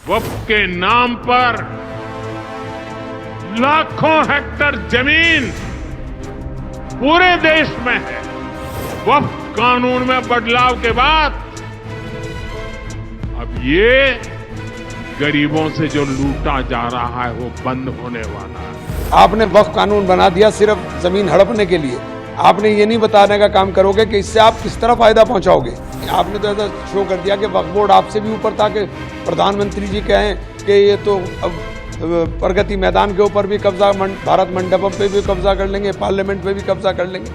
वक्फ के नाम पर लाखों हेक्टर जमीन पूरे देश में है। वक्फ कानून में बदलाव के बाद अब ये गरीबों से जो लूटा जा रहा है वो बंद होने वाला है। आपने वक्फ कानून बना दिया सिर्फ जमीन हड़पने के लिए। आपने ये नहीं बताने का काम करोगे कि इससे आप किस तरह फायदा पहुंचाओगे। आपने तो ऐसा शो कर दिया कि वक्फ बोर्ड आपसे भी ऊपर था, कि प्रधानमंत्री जी कहें कि ये तो अब प्रगति मैदान के ऊपर भी कब्जा, भारत मंडपम पे भी कब्जा कर लेंगे, पार्लियामेंट पे भी कब्जा कर लेंगे।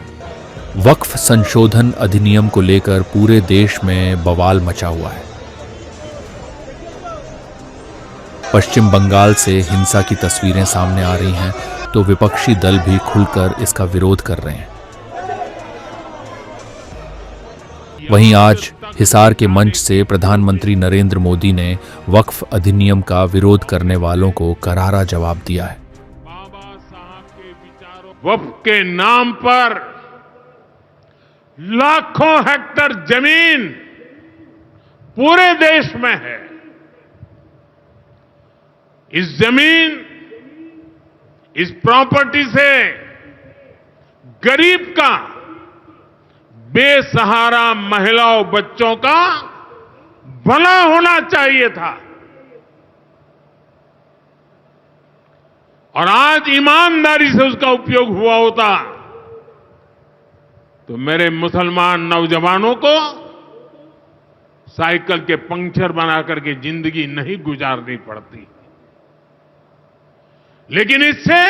वक्फ संशोधन अधिनियम को लेकर पूरे देश में बवाल मचा हुआ है। पश्चिम बंगाल से हिंसा की तस्वीरें सामने आ रही हैं तो विपक्षी दल भी खुलकर इसका विरोध कर रहे हैं। वहीं आज हिसार के मंच से प्रधानमंत्री नरेंद्र मोदी ने वक्फ अधिनियम का विरोध करने वालों को करारा जवाब दिया है। बाबा साहब के विचारों वक्फ के नाम पर लाखों हेक्टर जमीन पूरे देश में है। इस जमीन, इस प्रॉपर्टी से गरीब का, बेसहारा महिलाओं बच्चों का भला होना चाहिए था। और आज ईमानदारी से उसका उपयोग हुआ होता तो मेरे मुसलमान नौजवानों को साइकिल के पंक्चर बनाकर के जिंदगी नहीं गुजारनी पड़ती। लेकिन इससे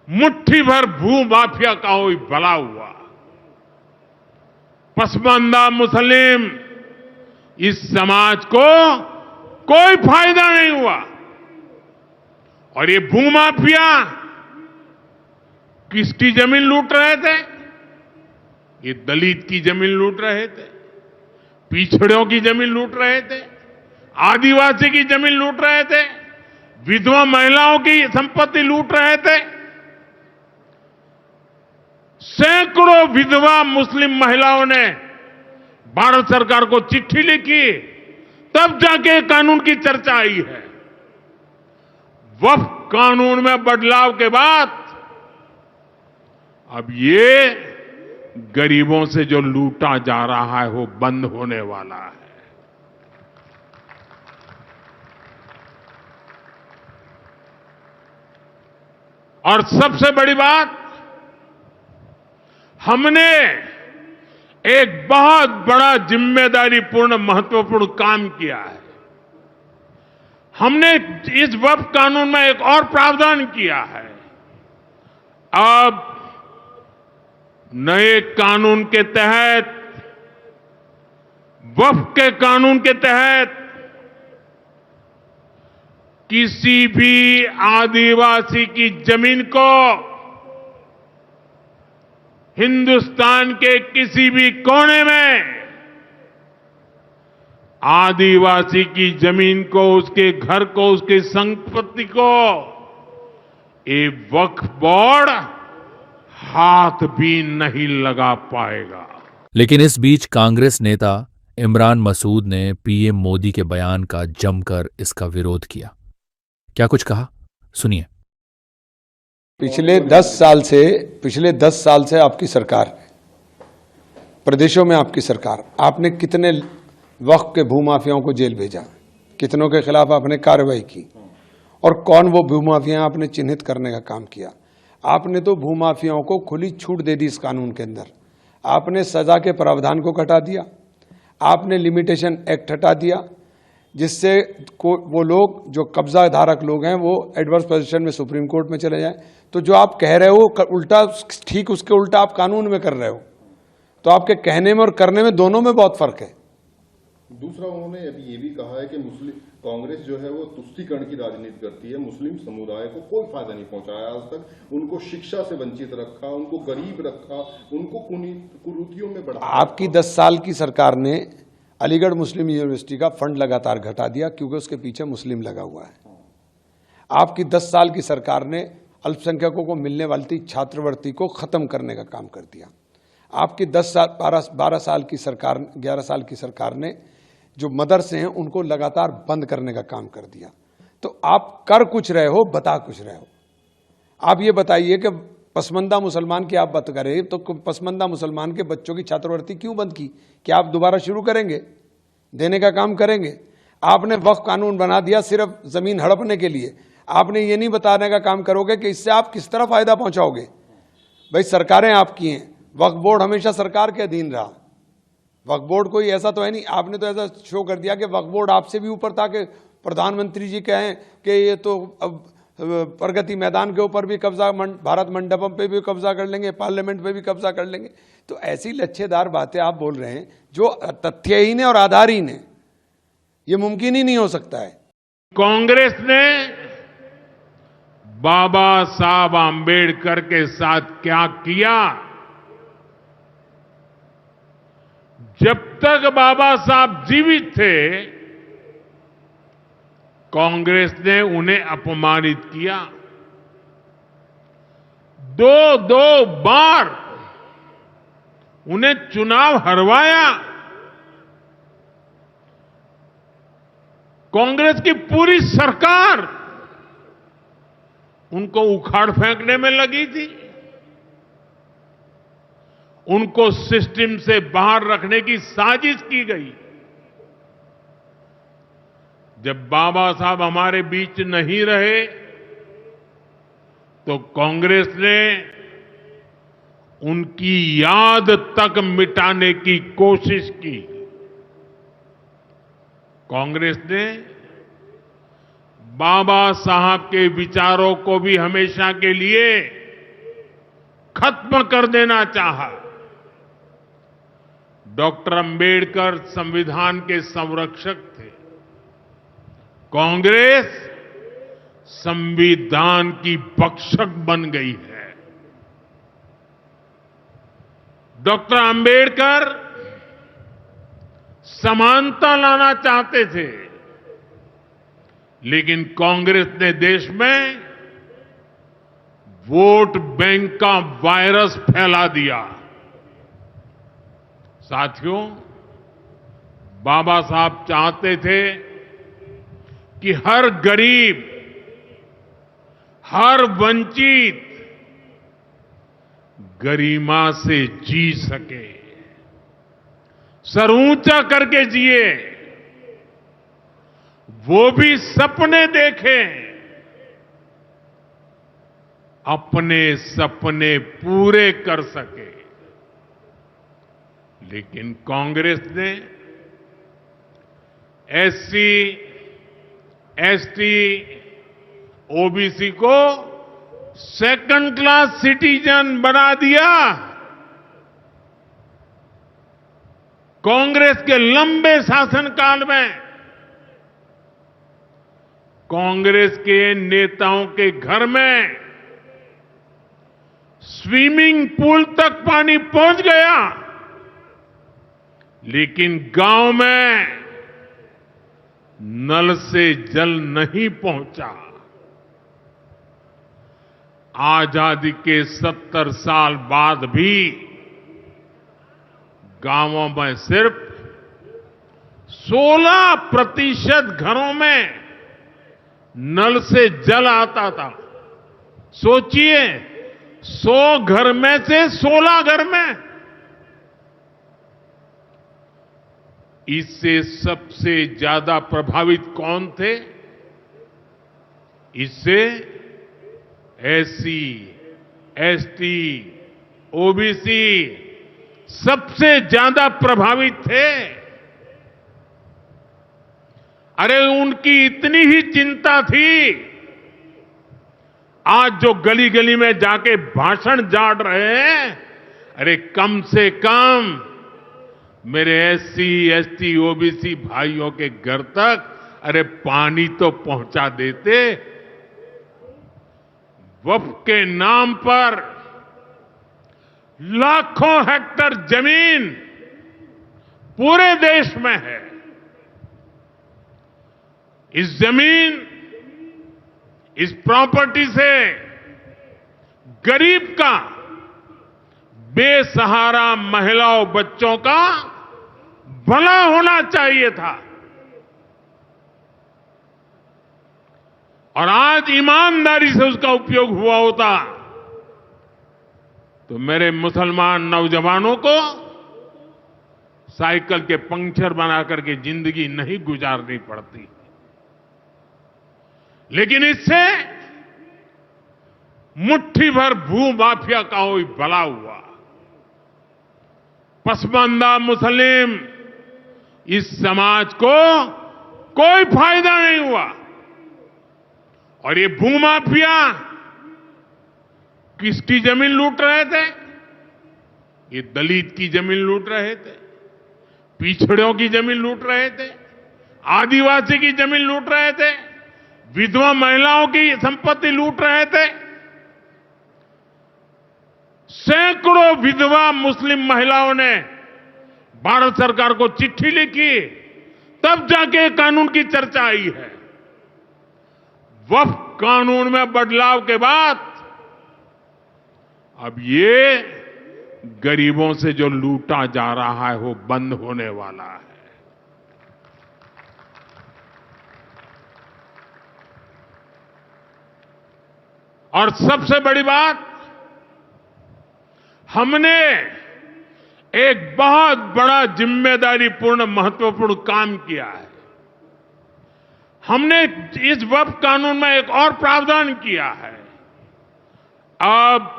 मुट्ठी भर भू माफिया का ही भला हुआ। पसमानदा मुस्लिम इस समाज को कोई फायदा नहीं हुआ। और ये भूमाफिया किसकी जमीन लूट रहे थे? ये दलित की जमीन लूट रहे थे, पिछड़ों की जमीन लूट रहे थे, आदिवासी की जमीन लूट रहे थे, विधवा महिलाओं की संपत्ति लूट रहे थे। सैकड़ों विधवा मुस्लिम महिलाओं ने भारत सरकार को चिट्ठी लिखी, तब जाके कानून की चर्चा आई है। वक्फ कानून में बदलाव के बाद अब ये गरीबों से जो लूटा जा रहा है वो बंद होने वाला है। और सबसे बड़ी बात, हमने एक बहुत बड़ा जिम्मेदारीपूर्ण महत्वपूर्ण काम किया है। हमने इस वक्फ कानून में एक और प्रावधान किया है। अब नए कानून के तहत, वक्फ के कानून के तहत किसी भी आदिवासी की जमीन को हिंदुस्तान के किसी भी कोने में आदिवासी की जमीन को, उसके घर को, उसकी संपत्ति को ये वक्फ बोर्ड हाथ भी नहीं लगा पाएगा। लेकिन इस बीच कांग्रेस नेता इमरान मसूद ने पीएम मोदी के बयान का जमकर इसका विरोध किया। क्या कुछ कहा, सुनिए। पिछले 10 साल से आपकी सरकार, प्रदेशों में आपकी सरकार, आपने कितने वक्फ के भूमाफियाओं को जेल भेजा, कितनों के खिलाफ आपने कार्रवाई की, और कौन वो भूमाफिया आपने चिन्हित करने का काम किया। आपने तो भूमाफियाओं को खुली छूट दे दी इस कानून के अंदर। आपने सजा के प्रावधान को हटा दिया, आपने लिमिटेशन एक्ट हटा दिया, जिससे वो लोग जो कब्जा धारक लोग हैं वो एडवर्स पोजीशन में सुप्रीम कोर्ट में चले जाएं। तो जो आप कह रहे हो उल्टा, ठीक उसके उल्टा आप कानून में कर रहे हो। तो आपके कहने में और करने में दोनों में बहुत फर्क है। दूसरा, उन्होंने अभी ये भी कहा है कि मुस्लिम कांग्रेस जो है वो तुष्टीकरण की राजनीति करती है, मुस्लिम समुदाय को कोई फायदा नहीं पहुंचाया आज तक, उनको शिक्षा से वंचित रखा, उनको गरीब रखा, उनको कुरीतियों में बढ़ाया। आपकी 10 साल की सरकार ने अलीगढ़ मुस्लिम यूनिवर्सिटी का फंड लगातार घटा दिया क्योंकि उसके पीछे मुस्लिम लगा हुआ है। आपकी 10 साल की सरकार ने अल्पसंख्यकों को मिलने वाली छात्रवृत्ति को खत्म करने का काम कर दिया। आपकी 11 साल की सरकार ने जो मदरसे हैं उनको लगातार बंद करने का काम कर दिया। तो आप कर कुछ रहे हो, बता कुछ रहे हो। आप ये बताइए कि पसमानदा मुसलमान की आप बात करें तो पसमानदा मुसलमान के बच्चों की छात्रवृत्ति क्यों बंद की? क्या आप दोबारा शुरू करेंगे, देने का काम करेंगे? आपने वक्फ कानून बना दिया सिर्फ जमीन हड़पने के लिए। आपने ये नहीं बताने का काम करोगे कि इससे आप किस तरह फायदा पहुंचाओगे। भाई सरकारें आपकी हैं, वक्फ बोर्ड हमेशा सरकार के अधीन रहा। वक्फ बोर्ड कोई ऐसा तो है नहीं, आपने तो ऐसा शो कर दिया कि वक्फ बोर्ड आपसे भी ऊपर था कि प्रधानमंत्री जी कहें कि ये तो अब प्रगति मैदान के ऊपर भी कब्जा, भारत मंडपम पे भी कब्जा कर लेंगे, पार्लियामेंट पे भी कब्जा कर लेंगे। तो ऐसी लच्छेदार बातें आप बोल रहे हैं जो तथ्यहीन है और आधारहीन है। ये मुमकिन ही नहीं हो सकता है। कांग्रेस ने बाबा साहब आंबेडकर के साथ क्या किया? जब तक बाबा साहब जीवित थे कांग्रेस ने उन्हें अपमानित किया। दो बार उन्हें चुनाव हरवाया। कांग्रेस की पूरी सरकार उनको उखाड़ फेंकने में लगी थी। उनको सिस्टम से बाहर रखने की साजिश की गई। जब बाबा साहब हमारे बीच नहीं रहे तो कांग्रेस ने उनकी याद तक मिटाने की कोशिश की। कांग्रेस ने बाबा साहब के विचारों को भी हमेशा के लिए खत्म कर देना चाहा। डॉक्टर अंबेडकर संविधान के संरक्षक थे। कांग्रेस संविधान की भक्षक बन गई है। डॉक्टर अंबेडकर समानता लाना चाहते थे, लेकिन कांग्रेस ने देश में वोट बैंक का वायरस फैला दिया। साथियों, बाबा साहब चाहते थे कि हर गरीब, हर वंचित गरिमा से जी सके, सर ऊंचा करके जिए, वो भी सपने देखें, अपने सपने पूरे कर सके। लेकिन कांग्रेस ने एससी, एसटी, ओबीसी को सेकंड क्लास सिटीजन बना दिया। कांग्रेस के लंबे शासनकाल में कांग्रेस के नेताओं के घर में स्विमिंग पूल तक पानी पहुंच गया, लेकिन गांव में नल से जल नहीं पहुंचा। आजादी के 70 साल बाद भी गांवों में सिर्फ 16% घरों में नल से जल आता था। सोचिए, 100 घर में से 16 घर में। इससे सबसे ज्यादा प्रभावित कौन थे? इससे एससी, एसटी, ओबीसी सबसे ज्यादा प्रभावित थे। अरे उनकी इतनी ही चिंता थी, आज जो गली गली में जाके भाषण झाड़ रहे हैं, अरे कम से कम मेरे एससी, एसटी, ओबीसी भाइयों के घर तक अरे पानी तो पहुंचा देते। वक्फ के नाम पर लाखों हेक्टेयर जमीन पूरे देश में है। इस जमीन, इस प्रॉपर्टी से गरीब का, बेसहारा महिलाओं, बच्चों का भला होना चाहिए था। और आज ईमानदारी से उसका उपयोग हुआ होता तो मेरे मुसलमान नौजवानों को साइकिल के पंक्चर बना करके जिंदगी नहीं गुजारनी पड़ती। लेकिन इससे मुट्ठी भर भू माफिया का कोई भला हुआ। पसमानदा मुस्लिम इस समाज को कोई फायदा नहीं हुआ। और ये भूमाफिया किसकी जमीन लूट रहे थे? ये दलित की जमीन लूट रहे थे, पिछड़ों की जमीन लूट रहे थे, आदिवासी की जमीन लूट रहे थे, विधवा महिलाओं की संपत्ति लूट रहे थे। सैकड़ों विधवा मुस्लिम महिलाओं ने भारत सरकार को चिट्ठी लिखी, तब जाके कानून की चर्चा आई है। वक्फ कानून में बदलाव के बाद अब ये गरीबों से जो लूटा जा रहा है वो बंद होने वाला है। और सबसे बड़ी बात, हमने एक बहुत बड़ा जिम्मेदारीपूर्ण महत्वपूर्ण काम किया है। हमने इस वक्फ कानून में एक और प्रावधान किया है। अब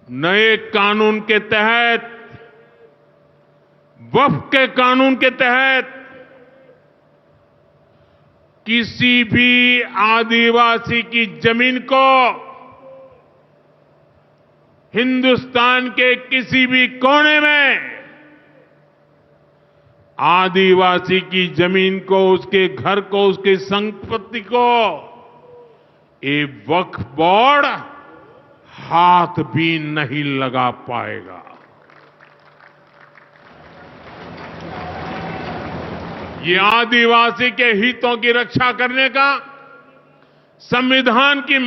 नए कानून के तहत, वक्फ के कानून के तहत किसी भी आदिवासी की जमीन को हिंदुस्तान के किसी भी कोने में आदिवासी की जमीन को, उसके घर को, उसकी संपत्ति को ये वक्फ बोर्ड हाथ भी नहीं लगा पाएगा। ये आदिवासी के हितों की रक्षा करने का संविधान की